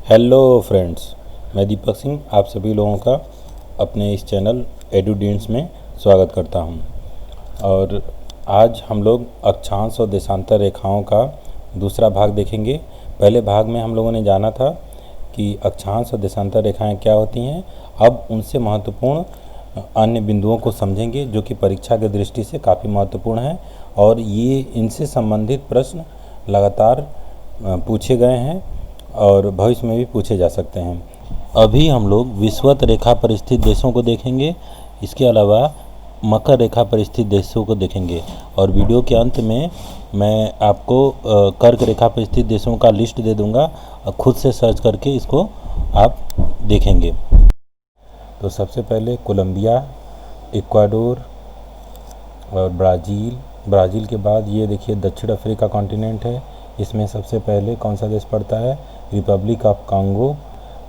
Hello friends, मैं दीपक सिंह आप सभी लोगों का अपने इस चैनल एडुडेंस में स्वागत करता हूं। और आज हम लोग अक्षांश और देशांतर रेखाओं का दूसरा भाग देखेंगे। पहले भाग में हम लोगों ने जाना था कि अक्षांश और देशांतर रेखाएं क्या होती हैं। अब उनसे महत्वपूर्ण अन्य बिंदुओं को समझेंगे जो कि परीक्षा की दृष्टि से काफ़ी महत्वपूर्ण है और ये इनसे संबंधित प्रश्न लगातार पूछे गए हैं और भविष्य में भी पूछे जा सकते हैं। अभी हम लोग विषुवत रेखा पर स्थित देशों को देखेंगे। इसके अलावा मकर रेखा पर स्थित देशों को देखेंगे और वीडियो के अंत में मैं आपको कर्क रेखा पर स्थित देशों का लिस्ट दे दूंगा और खुद से सर्च करके इसको आप देखेंगे। तो सबसे पहले कोलंबिया, इक्वाडोर और ब्राज़ील के बाद ये देखिए दक्षिण अफ्रीका कॉन्टिनेंट है। इसमें सबसे पहले कौन सा देश पड़ता है? Republic of Congo.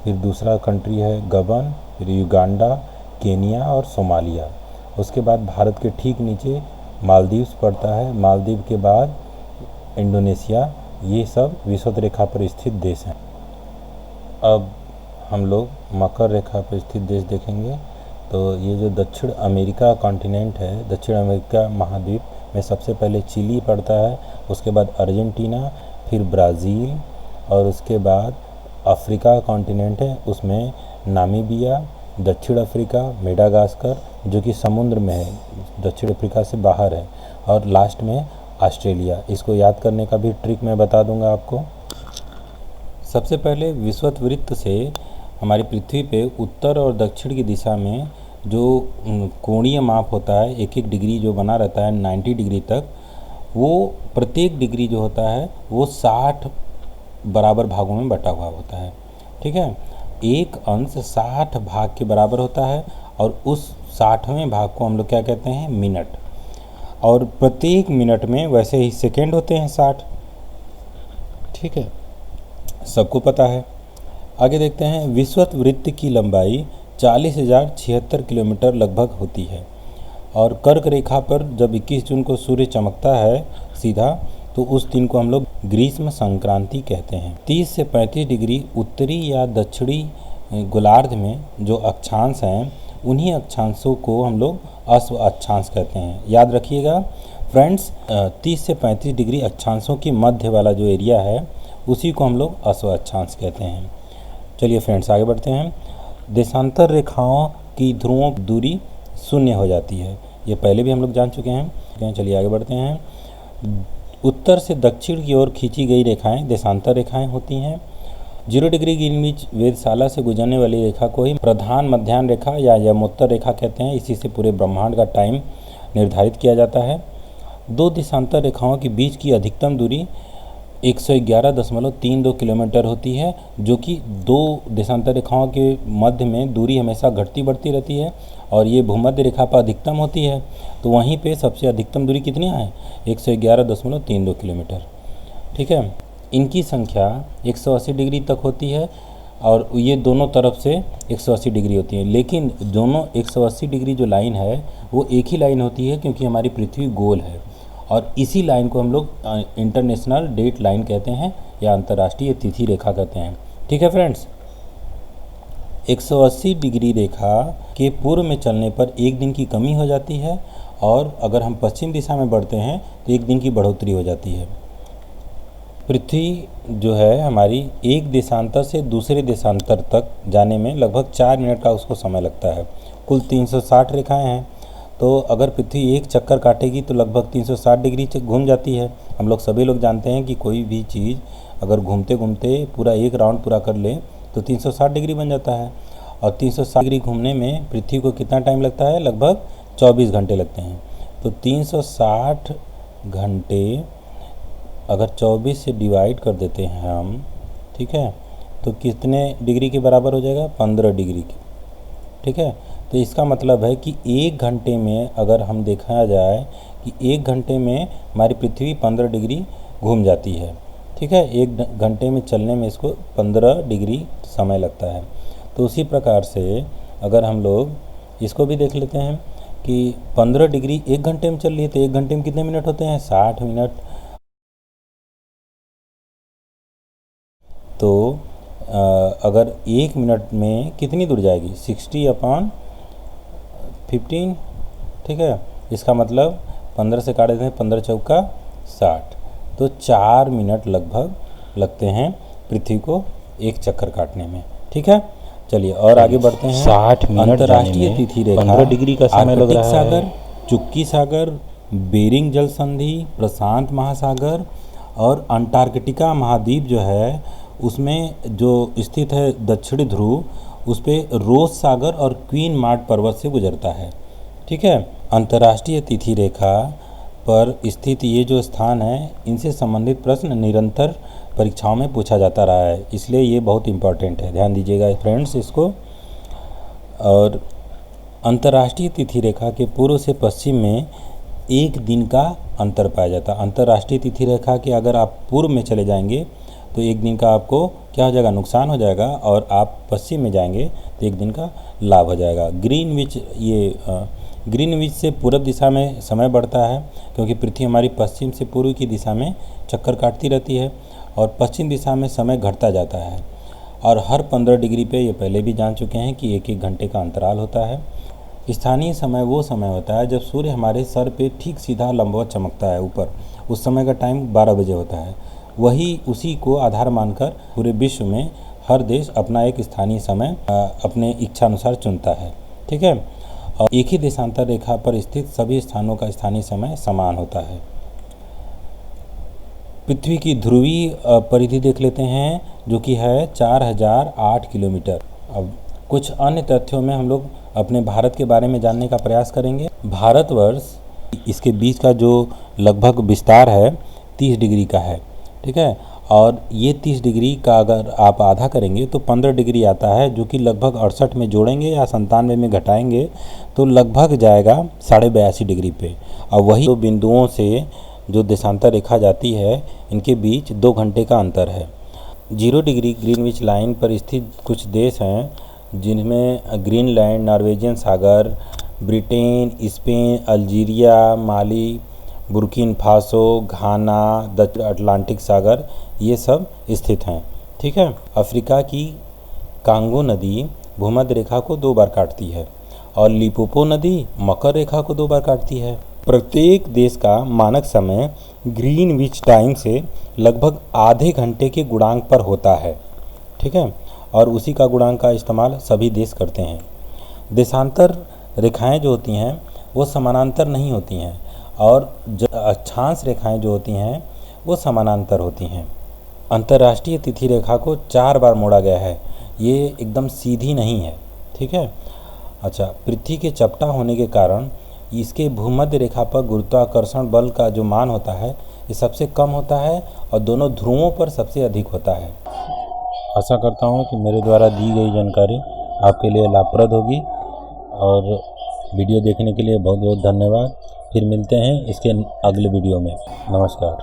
फिर दूसरा कंट्री है गबन, फिर युगांडा, केनिया और सोमालिया। उसके बाद भारत के ठीक नीचे मालदीव्स पड़ता है। मालदीव के बाद इंडोनेशिया। ये सब विषुवत रेखा पर स्थित देश हैं। अब हम लोग मकर रेखा पर स्थित देश देखेंगे। तो ये जो दक्षिण अमेरिका कॉन्टिनेंट है, दक्षिण अमेरिका महाद्वीप में सबसे पहले चिली पड़ता है, उसके बाद अर्जेंटीना, फिर ब्राज़ील और उसके बाद अफ्रीका कॉन्टिनेंट है, उसमें नामीबिया, दक्षिण अफ्रीका, मेडागास्कर जो कि समुद्र में है, दक्षिण अफ्रीका से बाहर है, और लास्ट में ऑस्ट्रेलिया। इसको याद करने का भी ट्रिक मैं बता दूंगा आपको। सबसे पहले विषुवत वृत्त से हमारी पृथ्वी पे उत्तर और दक्षिण की दिशा में जो कोणीय माप होता है, एक एक डिग्री जो बना रहता है 90 डिग्री तक, वो प्रत्येक डिग्री जो होता है वो 60 बराबर भागों में बटा हुआ होता है। ठीक है, एक अंश 60 भाग के बराबर होता है और उस 60वें भाग को हम लोग क्या कहते हैं? मिनट। और प्रत्येक मिनट में वैसे ही सेकेंड होते हैं 60। ठीक है, सबको पता है। आगे देखते हैं, विषुवत वृत्त की लंबाई 40,076 किलोमीटर लगभग होती है और कर्क रेखा पर जब 21 जून को सूर्य चमकता है सीधा, तो उस दिन को हम लोग ग्रीष्म संक्रांति कहते हैं। 30 से 35 डिग्री उत्तरी या दक्षिणी गोलार्ध में जो अक्षांश हैं, उन्हीं अक्षांशों को हम लोग अश्व अक्षांश कहते हैं। याद रखिएगा फ्रेंड्स, 30 से 35 डिग्री अक्षांशों के मध्य वाला जो एरिया है उसी को हम लोग अश्व अक्षांश कहते हैं। चलिए फ्रेंड्स, आगे बढ़ते हैं। देशांतर रेखाओं की ध्रुवों की दूरी 0 हो जाती है, ये पहले भी हम लोग जान चुके हैं। चलिए आगे बढ़ते हैं। उत्तर से दक्षिण की ओर खींची गई रेखाएं देशांतर रेखाएं होती हैं। 0 डिग्री ग्रीनविच वेधशाला से गुजरने वाली रेखा को ही प्रधान मध्याह्न रेखा या यमोत्तर रेखा कहते हैं। इसी से पूरे ब्रह्मांड का टाइम निर्धारित किया जाता है। दो देशांतर रेखाओं के बीच की अधिकतम दूरी 111.32 किलोमीटर होती है, जो कि दो देशांतर रेखाओं के मध्य में दूरी हमेशा घटती बढ़ती रहती है और ये भूमध्य रेखा पर अधिकतम होती है। तो वहीं पे सबसे अधिकतम दूरी कितनी है? 111.32 किलोमीटर। ठीक है, इनकी संख्या 180 डिग्री तक होती है और ये दोनों तरफ से 180 डिग्री होती है। लेकिन दोनों 180 डिग्री जो लाइन है वो एक ही लाइन होती है, क्योंकि हमारी पृथ्वी गोल है और इसी लाइन को हम लोग इंटरनेशनल डेट लाइन कहते हैं या अंतर्राष्ट्रीय तिथि रेखा कहते हैं। ठीक है फ्रेंड्स, 180 डिग्री रेखा के पूर्व में चलने पर एक दिन की कमी हो जाती है और अगर हम पश्चिम दिशा में बढ़ते हैं तो एक दिन की बढ़ोतरी हो जाती है। पृथ्वी जो है हमारी एक देशांतर से दूसरे देशांतर तक जाने में लगभग 4 मिनट का उसको समय लगता है। कुल 360 रेखाएं हैं, तो अगर पृथ्वी एक चक्कर काटेगी तो लगभग 360 डिग्री घूम जाती है। हम लोग सभी लोग जानते हैं कि कोई भी चीज़ अगर घूमते घूमते पूरा एक राउंड पूरा कर ले तो 360 डिग्री बन जाता है और 360 डिग्री घूमने में पृथ्वी को कितना टाइम लगता है? लगभग 24 घंटे लगते हैं। तो 360 घंटे अगर 24 से डिवाइड कर देते हैं हम, ठीक है, तो कितने डिग्री के बराबर हो जाएगा? 15 डिग्री की। ठीक है, तो इसका मतलब है कि एक घंटे में अगर हम देखा जाए कि एक घंटे में हमारी पृथ्वी 15 डिग्री घूम जाती है। ठीक है, एक घंटे में चलने में इसको 15 डिग्री समय लगता है। तो उसी प्रकार से अगर हम लोग इसको भी देख लेते हैं कि 15 डिग्री एक घंटे में चल रही है, तो एक घंटे में कितने मिनट होते हैं? 60 मिनट। तो अगर 1 मिनट में कितनी दूर जाएगी, 60/15, ठीक है। इसका मतलब 15 से काट देते हैं, 15 चौका 60, तो 4 मिनट लगभग लगते हैं पृथ्वी को एक चक्कर काटने में, ठीक है। चलिए और आगे बढ़ते हैं। 60 मिनट अंतर्राष्ट्रीय तिथि रेखा 15 डिग्री का समय लग रहा सागर, है। चुक्की सागर, बेरिंग जल संधि, प्रशांत महासागर और अंटार्कटिका महाद्वीप जो है उसमें जो स्थित है दक्षिणी ध्रुव, उस पर रोज सागर और क्वीन मार्ट पर्वत से गुजरता है, ठीक है। अंतर्राष्ट्रीय तिथि रेखा पर स्थित ये जो स्थान है, इनसे संबंधित प्रश्न निरंतर परीक्षाओं में पूछा जाता रहा है, इसलिए ये बहुत इंपॉर्टेंट है, ध्यान दीजिएगा फ्रेंड्स इसको। और अंतर्राष्ट्रीय तिथि रेखा के पूर्व से पश्चिम में 1 दिन का अंतर पाया जाता है। अंतर्राष्ट्रीय तिथि रेखा के अगर आप पूर्व में चले जाएंगे तो 1 दिन का आपको क्या हो जाएगा, नुकसान हो जाएगा, और आप पश्चिम में जाएंगे तो 1 दिन का लाभ हो जाएगा। ग्रीनविच से पूर्व दिशा में समय बढ़ता है, क्योंकि पृथ्वी हमारी पश्चिम से पूर्व की दिशा में चक्कर काटती रहती है और पश्चिम दिशा में समय घटता जाता है। और हर 15 डिग्री पे, ये पहले भी जान चुके हैं कि 1-1 घंटे का अंतराल होता है। स्थानीय समय वो समय होता है जब सूर्य हमारे सर पे ठीक सीधा लंबवत चमकता है ऊपर, उस समय का टाइम 12 बजे होता है। उसी को आधार मानकर पूरे विश्व में हर देश अपना एक स्थानीय समय अपने इच्छा अनुसार चुनता है, ठीक है। और एक ही देशांतर रेखा पर स्थित सभी स्थानों का स्थानीय समय समान होता है। पृथ्वी की ध्रुवीय परिधि देख लेते हैं, जो कि है 4008 किलोमीटर। अब कुछ अन्य तथ्यों में हम लोग अपने भारत के बारे में जानने का प्रयास करेंगे। भारतवर्ष, इसके बीच का जो लगभग विस्तार है 30 डिग्री का है, ठीक है। और ये 30 डिग्री का अगर आप आधा करेंगे तो 15 डिग्री आता है, जो कि लगभग 68 में जोड़ेंगे या 97 में घटाएंगे तो लगभग जाएगा 82.5 डिग्री पे। और वही दो बिंदुओं से जो देशांतर रेखा जाती है, इनके बीच 2 घंटे का अंतर है। 0 डिग्री ग्रीनविच लाइन पर स्थित कुछ देश हैं, जिनमें ग्रीनलैंड, नॉर्वेजियन सागर, ब्रिटेन, स्पेन, अल्जीरिया, माली, बुर्किना फासो, घाना, दक्षिण अटलांटिक सागर, ये सब स्थित हैं, ठीक है। अफ्रीका की कांगो नदी भूमध्य रेखा को 2 बार काटती है और लिपोपो नदी मकर रेखा को 2 बार काटती है। प्रत्येक देश का मानक समय ग्रीनविच टाइम से लगभग आधे घंटे के गुणांक पर होता है, ठीक है। और उसी का गुणांक का इस्तेमाल सभी देश करते हैं। देशांतर रेखाएं जो होती हैं वो समानांतर नहीं होती हैं, और अक्षांश रेखाएं जो होती हैं वो समानांतर होती हैं। अंतर्राष्ट्रीय तिथि रेखा को 4 बार मोड़ा गया है, ये एकदम सीधी नहीं है, ठीक है। अच्छा, पृथ्वी के चपटा होने के कारण इसके भूमध्य रेखा पर गुरुत्वाकर्षण बल का जो मान होता है ये सबसे कम होता है और दोनों ध्रुवों पर सबसे अधिक होता है। आशा करता हूँ कि मेरे द्वारा दी गई जानकारी आपके लिए लाभप्रद होगी, और वीडियो देखने के लिए बहुत बहुत धन्यवाद। फिर मिलते हैं इसके अगले वीडियो में। नमस्कार।